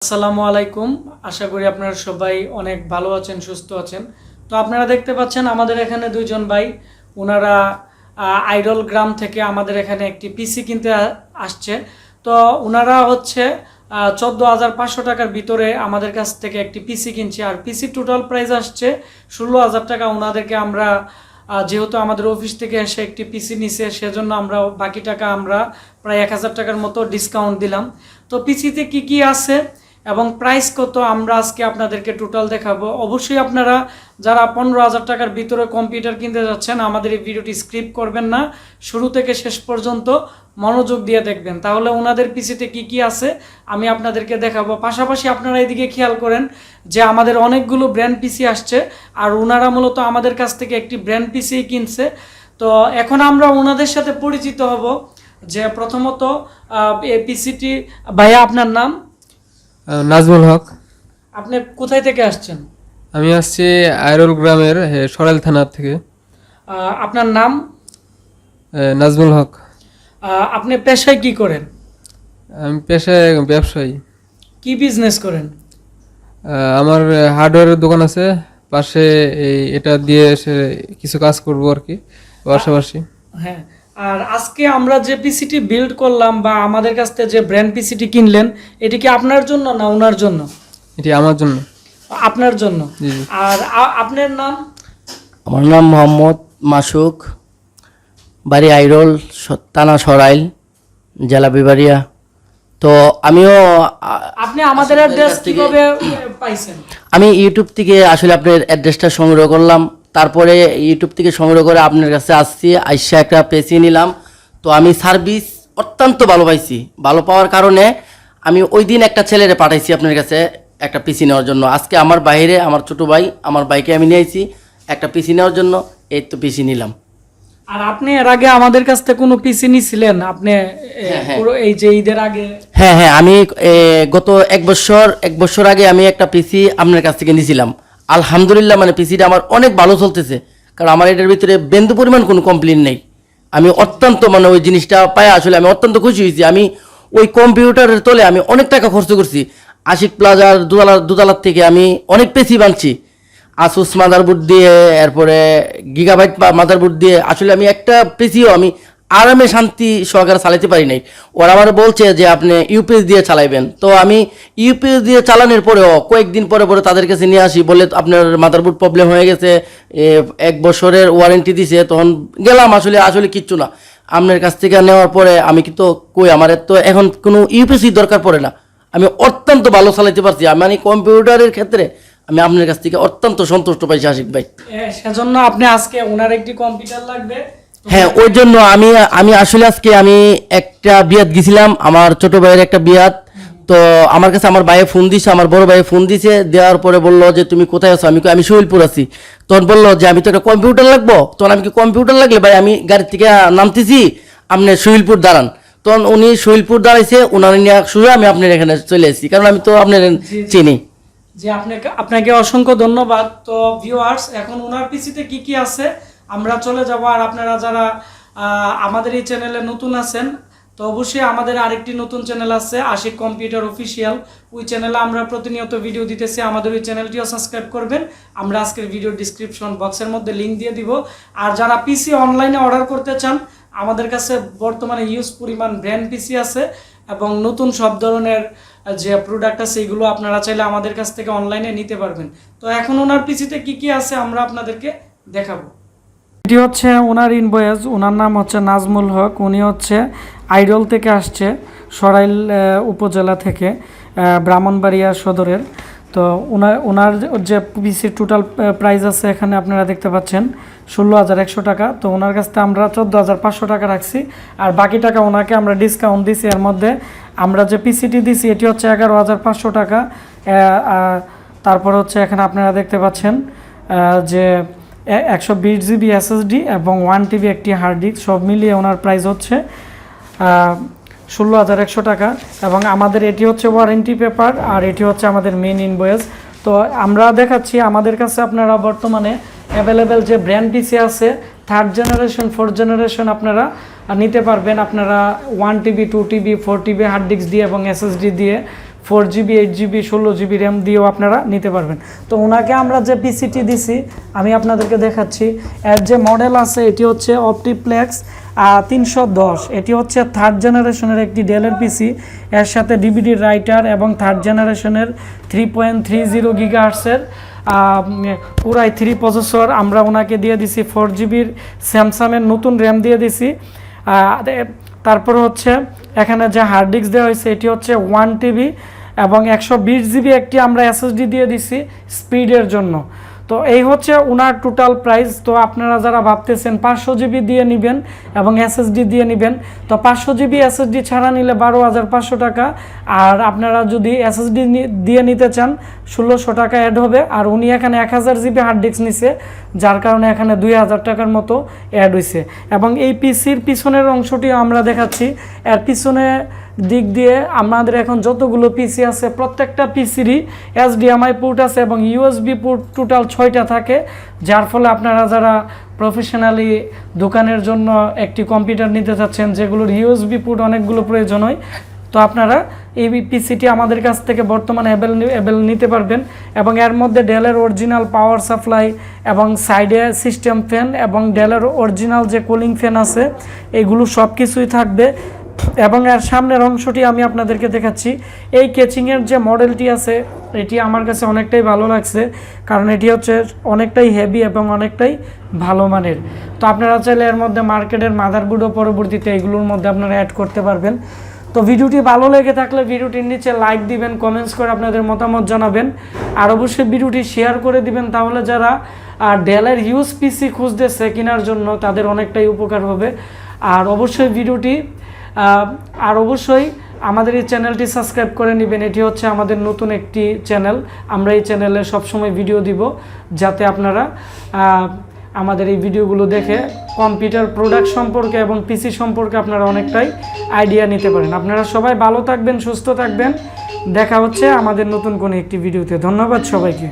আসসালামু আলাইকুম। আশা করি আপনারা সবাই অনেক ভালো আছেন, সুস্থ আছেন। তো আপনারা দেখতে পাচ্ছেন আমাদের এখানে দুইজন ভাই, ওনারা আইডল গ্রাম থেকে আমাদের এখানে একটি পিসি কিনতে আসছে। তো ওনারা হচ্ছে 14,500 টাকার ভিতরে আমাদের কাছ থেকে একটি পিসি কিনছে। আর পিসি টোটাল প্রাইস আসছে 16,000 টাকা। ওনাদেরকে আমরা যেহেতু আমাদের অফিস থেকে এসে একটি পিসি নিছে, সেজন্য আমরা বাকি টাকা আমরা প্রায় 1,000 টাকার মতো ডিসকাউন্ট দিলাম। তো পিসিতে কি কি আছে এবং প্রাইস কত আমরা আজকে আপনাদেরকে টোটাল দেখাবো। অবশ্যই আপনারা যারা 15,000 টাকার ভিতরে কম্পিউটার কিনতে যাচ্ছেন, আমাদের এই ভিডিওটি স্ক্রিপ্ট করবেন না, শুরু থেকে শেষ পর্যন্ত মনোযোগ দিয়ে দেখবেন, তাহলে ওনাদের পিসিতে কি কি আছে আমি আপনাদেরকে দেখাবো। পাশাপাশি আপনারা এদিকে খেয়াল করেন যে আমাদের অনেকগুলো ব্র্যান্ড পিসি আসছে, আর ওনারা মূলত আমাদের কাছ থেকে একটি ব্র্যান্ড পিসি কিনছে। তো এখন আমরা ওনাদের সাথে পরিচিত হব। যে প্রথমত এই পিসিটি, ভাইয়া আপনার নাম? নাজমুল হক। আপনি কোথায় থেকে আসছেন? আমি আসছি আইরল গ্রামের সরাইল থানা থেকে। আপনার নাম? নাজমুল হক। আপনি পেশায় কি করেন? আমি পেশায় ব্যবসায়ী। কি বিজনেস করেন? আমার হার্ডওয়্যারের দোকান আছে পাশে, এটা দিয়ে কিছু কাজ করব আর কি পাশাপাশি। হ্যাঁ, আর আজকে আমরা যে পিসিটি বিল্ড করলাম বা আমাদের কাছ থেকে যে ব্র্যান্ড পিসিটি কিনলেন, এটি কি আপনার জন্য না ওনার জন্য? এটি আমার জন্য। আপনার জন্য। আর আপনার নাম? আমার নাম মোহাম্মদ মাসুক, বাড়ি আইরল, থানা সরাইল, জেলা বিবাড়িয়া। তো আমিও আপনি আমাদের অ্যাড্রেস কিভাবে পাইছেন? আমি ইউটিউব থেকে আসলে আপনার অ্যাড্রেসটা সংগ্রহ করলাম, তারপরে ইউটিউব থেকে সংগ্রহ করে আপনার কাছে আসছি, আইসা একটা পেছি নিলাম। তো আমি সার্ভিস অত্যন্ত ভালো পাইছি। ভালো পাওয়ার কারণে আমি ওই দিন একটা ছেলেরে পাঠাইছি আপনার কাছে একটা পিসি নেওয়ার জন্য। আজকে আমার বাইরে আমার ছোটো ভাই, আমার বাইকে আমি নিয়ে আইছি একটা পিসি নেওয়ার জন্য। এই তো পিসি নিলাম। আর আপনি এর আগে আমাদের কাছ থেকে কোনো পিসি নিছিলেন? আপনি পুরো এই যে ঈদের আগে? হ্যাঁ, আমি গত এক বছর আগে আমি একটা পিসি আপনার কাছ থেকে নিয়েছিলাম। আলহামদুলিল্লাহ, মানে পিসিটা আমার অনেক ভালো চলতেছে, কারণ আমার এটার ভিতরে বিন্দু পরিমাণ কোনো কমপ্লেন নেই। আমি অত্যন্ত, মানে ওই জিনিসটা পাই আসলে আমি অত্যন্ত খুশি হয়েছি। আমি ওই কম্পিউটারের তলে আমি অনেক টাকা খরচ করছি। আশিক প্লাজার দোতলার থেকে আমি অনেক পিসি বানছি, আসুস মাদারবোর্ড দিয়ে, এরপরে গিগাবাইট মাদারবোর্ড দিয়ে। আসলে আমি একটা পিসিও আমি আরামে শান্তি সহকারে চালাতে পারি নাই। ওরা আমার বলছে যে আপনি ইউপিএস দিয়ে চালাইবেন। তো আমি ইউপিএস দিয়ে চালানোর পরেও কয়েকদিন পরে তাদের কাছে নিয়ে আসি, বলে আপনার মাদারবোর্ড প্রবলেম হয়ে গেছে, 1 বছরের ওয়ারেন্টি দিছে। তখন গেলাম, আসলে কিচ্ছু না। আপনার কাছ থেকে নেওয়ার পরে আমি কিন্তু আমার তো এখন কোনো ইউপিএসি দরকার পড়ে না, আমি অত্যন্ত ভালো চালাতে পারছি। মানে কম্পিউটারের ক্ষেত্রে আমি আপনার কাছ থেকে অত্যন্ত সন্তুষ্ট পাইছি আশিক ভাই। সেজন্য আপনি আজকে ওনার একটি কম্পিউটার লাগবে। হ্যাঁ, ওই জন্য আমি আসলে আজকে আমি একটা বিয়াত গেছিলাম, আমার ছোট ভাইয়ের একটা বিয়াত। তো আমার কাছে আমার ভাইয়ে ফোন দিছে, আমার বড় ভাইয়ে ফোন দিছে, দেওয়ার পরে বললো যে তুমি কোথায় আছো? আমি শৈলপুর আছি। তখন বললো যে আমি তো একটা কম্পিউটার লাগবো। তখন আমি কি কম্পিউটার লাগলে ভাই আমি গাড়ির থেকে নামতেছি, আপনি শৈলপুর দাঁড়ান। তখন উনি শৈলপুর দাঁড়াইছে, ওনার নিয়ে শুয়ে আমি আপনার এখানে চলে এসেছি, কারণ আমি তো আপনার চিনি। যে আপনাকে অসংখ্য ধন্যবাদ। তো ভিউয়ার্স, এখন ওনার পিসিতে কি কি আছে আমরা চলে যাব। আর আপনারা যারা আমাদের এই চ্যানেলে নতুন আছেন, তো অবশ্যই আমাদের আরেকটি নতুন চ্যানেল আছে, আশিক কম্পিউটার অফিসিয়াল। ওই চ্যানেলে আমরা প্রতিনিয়ত ভিডিও দিতেছি, আমাদের ওই চ্যানেলটিও সাবস্ক্রাইব করবেন। আমরা আজকের ভিডিও ডিসক্রিপশন বক্সের মধ্যে লিঙ্ক দিয়ে দিব। আর যারা পিসি অনলাইনে অর্ডার করতে চান, আমাদের কাছে বর্তমানে হিউজ পরিমাণ ব্র্যান্ড পিসি আছে এবং নতুন সব ধরনের যে প্রোডাক্ট আছে এগুলো আপনারা চাইলে আমাদের কাছ থেকে অনলাইনে নিতে পারবেন। তো এখন ওনার পিসিতে কি কি আছে আমরা আপনাদেরকে দেখাবো। এটি হচ্ছে ওনার ইনভয়েস। ওনার নাম হচ্ছে নাজমুল হক। উনি হচ্ছে আইডল থেকে আসছে, সরাইল উপজেলা থেকে, ব্রাহ্মণবাড়িয়া সদরের। তো ওনার যে পিসির টোটাল প্রাইস আছে এখানে আপনারা দেখতে পাচ্ছেন 16,100 টাকা। তো ওনার কাছ থেকে আমরা 14,500 টাকা রাখছি, আর বাকি টাকা ওনাকে আমরা ডিসকাউন্ট দিছি। এর মধ্যে আমরা যে পিসিটি দিছি এটি হচ্ছে 11,500 টাকা। তারপর হচ্ছে এখানে আপনারা দেখতে পাচ্ছেন যে 120 জিবি এসএসডি এবং 1 টিবি একটি হার্ড ডিস্ক, সব মিলিয়ে ওনার প্রাইস হচ্ছে 16,100 টাকা। এবং আমাদের এটি হচ্ছে ওয়ারেন্টি পেপার, আর এটি হচ্ছে আমাদের মেইন ইনভয়েস। তো আমরা দেখাচ্ছি আমাদের কাছে আপনারা বর্তমানে অ্যাভেলেবেল যে ব্র্যান্ড পিসি আছে, 3rd জেনারেশন 4th জেনারেশন আপনারা নিতে পারবেন। আপনারা 1 TB 2 TB 4 TB hard disk দিয়ে এবং এসএসডি দিয়ে 4GB 8GB 16GB র্যাম দিয়েও আপনারা নিতে পারবেন। তো ওনাকে আমরা যে পিসিটি দিছি আমি আপনাদেরকে দেখাচ্ছি, এর যে মডেল আছে এটি হচ্ছে অপটিপ্লেক্স 310, এটি হচ্ছে 3rd জেনারেশনের একটি ডেলের পিসি, এর সাথে ডিভিডি রাইটার এবং 3rd জেনারেশনের 3.30 গিগাহার্টসের পুরাই 3 প্রসেসর আমরা ওনাকে দিয়ে দিছি। 4GBর স্যামসাংয়ের নতুন র্যাম দিয়ে দিছি। তারপর হচ্ছে এখানে যে হার্ড ডিস্ক দেওয়া হয়েছে এটি হচ্ছে 1TB এবং 120GB একটি আমরা SSD দিয়ে দিছি স্পিডের জন্য। তো এই হচ্ছে ওনার টোটাল প্রাইস। তো আপনারা যারা ভাবতেছেন 500GB দিয়ে নেবেন এবং SSD দিয়ে নেবেন, তো 500GB SSD ছাড়া নিলে 12,500 টাকা, আর আপনারা যদি SSD দিয়ে নিতে চান 1600 টাকা অ্যাড হবে। আর উনি এখানে 1000GB হার্ড ডিস্ক নিছে, যার কারণে এখানে 2000 টাকার মতো অ্যাড হয়েছে। এবং এই পিসির পিছনের অংশটি আমরা দেখাচ্ছি, এর পিছনে দিক দিয়ে আমাদের এখন যতগুলো পিসি আছে প্রত্যেকটা পিসিরই HDMI পোর্ট আছে এবং USB পোর্ট টোটাল 6টা থাকে, যার ফলে আপনারা যারা প্রফেশনালি দোকানের জন্য একটি কম্পিউটার নিতে চাচ্ছেন যেগুলোর USB পোর্ট অনেকগুলো প্রয়োজন হয়, তো আপনারা এই পিসিটি আমাদের কাছ থেকে বর্তমানে অ্যাভেল নিতে পারবেন। এবং এর মধ্যে ডেলের অরিজিনাল পাওয়ার সাপ্লাই এবং সাইডে সিস্টেম ফ্যান এবং ডেলের অরিজিনাল যে কুলিং ফ্যান আছে এগুলো সব কিছুই থাকবে। এবং এর সামনের অংশটি আমি আপনাদেরকে দেখাচ্ছি, এই কেচিংয়ের যে মডেলটি আছে এটি আমার কাছে অনেকটাই ভালো লাগছে, কারণ এটি হচ্ছে অনেকটাই হেভি এবং অনেকটাই ভালো মানের। তো আপনারা চাইলে এর মধ্যে মার্কেটের মাদারবোর্ডও পরবর্তীতে এগুলোর মধ্যে আপনারা অ্যাড করতে পারবেন। তো ভিডিওটি ভালো লেগে থাকলে ভিডিওটির নিচে লাইক দিবেন, কমেন্টস করে আপনাদের মতামত জানাবেন, আর অবশ্যই ভিডিওটি শেয়ার করে দিবেন, তাহলে যারা ডেলের ইউজ পিসি খুঁজতেছে কেনার জন্য তাদের অনেকটাই উপকার হবে। আর অবশ্যই আমাদের এই চ্যানেলটি সাবস্ক্রাইব করে নেবেন, এটি হচ্ছে আমাদের নতুন একটি চ্যানেল। আমরা এই চ্যানেলে সবসময় ভিডিও দিব যাতে আপনারা আমাদের এই ভিডিওগুলো দেখে কম্পিউটার প্রোডাক্ট সম্পর্কে এবং পিসি সম্পর্কে আপনারা অনেকটাই আইডিয়া নিতে পারেন। আপনারা সবাই ভালো থাকবেন, সুস্থ থাকবেন, দেখা হচ্ছে আমাদের নতুন কোনো একটি ভিডিওতে। ধন্যবাদ সবাইকে।